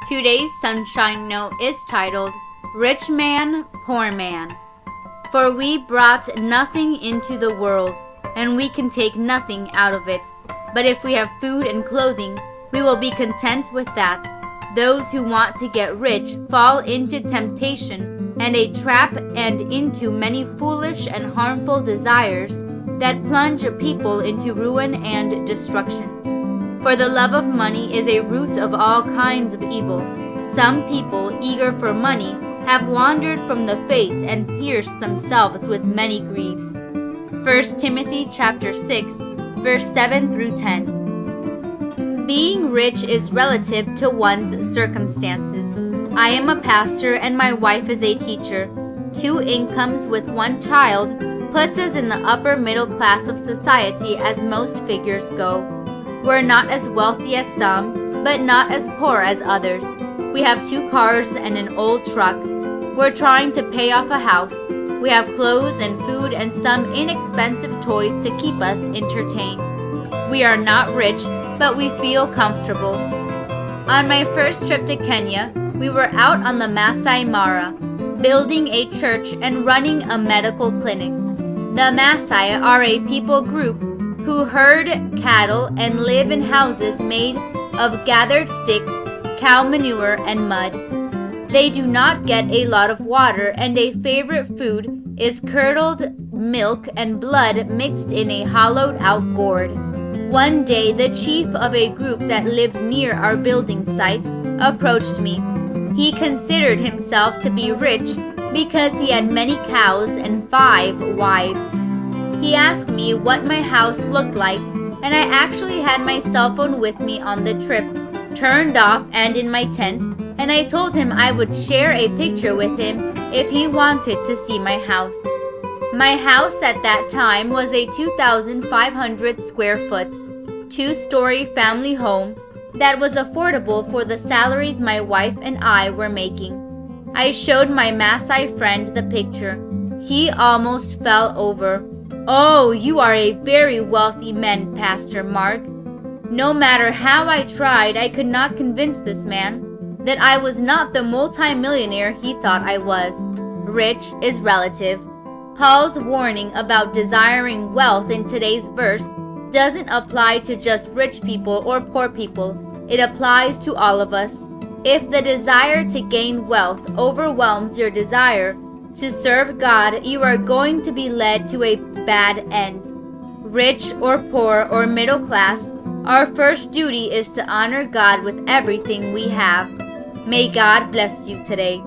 Today's Sunshine Note is titled, Rich Man, Poor Man. For we brought nothing into the world, and we can take nothing out of it. But if we have food and clothing, we will be content with that. Those who want to get rich fall into temptation and a trap and into many foolish and harmful desires that plunge people into ruin and destruction. For the love of money is a root of all kinds of evil. Some people, eager for money, have wandered from the faith and pierced themselves with many griefs. 1 Timothy chapter 6, verse 7 through 10. Being rich is relative to one's circumstances. I am a pastor and my wife is a teacher. 2 incomes with 1 child puts us in the upper middle class of society as most figures go. We're not as wealthy as some, but not as poor as others. We have 2 cars and an old truck. We're trying to pay off a house. We have clothes and food and some inexpensive toys to keep us entertained. We are not rich, but we feel comfortable. On my first trip to Kenya, we were out on the Masai Mara, building a church and running a medical clinic. The Masai are a people group who herd cattle and live in houses made of gathered sticks, cow manure, and mud. They do not get a lot of water, and a favorite food is curdled milk and blood mixed in a hollowed-out gourd. One day, the chief of a group that lived near our building site approached me. He considered himself to be rich because he had many cows and 5 wives. He asked me what my house looked like, and I actually had my cell phone with me on the trip, turned off and in my tent, and I told him I would share a picture with him if he wanted to see my house. My house at that time was a 2,500 square foot, 2-story family home that was affordable for the salaries my wife and I were making. I showed my Maasai friend the picture. He almost fell over. "Oh, you are a very wealthy man, Pastor Mark." No matter how I tried, I could not convince this man that I was not the multimillionaire he thought I was. Rich is relative. Paul's warning about desiring wealth in today's verse doesn't apply to just rich people or poor people. It applies to all of us. If the desire to gain wealth overwhelms your desire to serve God, you are going to be led to a bad end. Rich or poor or middle class, our first duty is to honor God with everything we have. May God bless you today.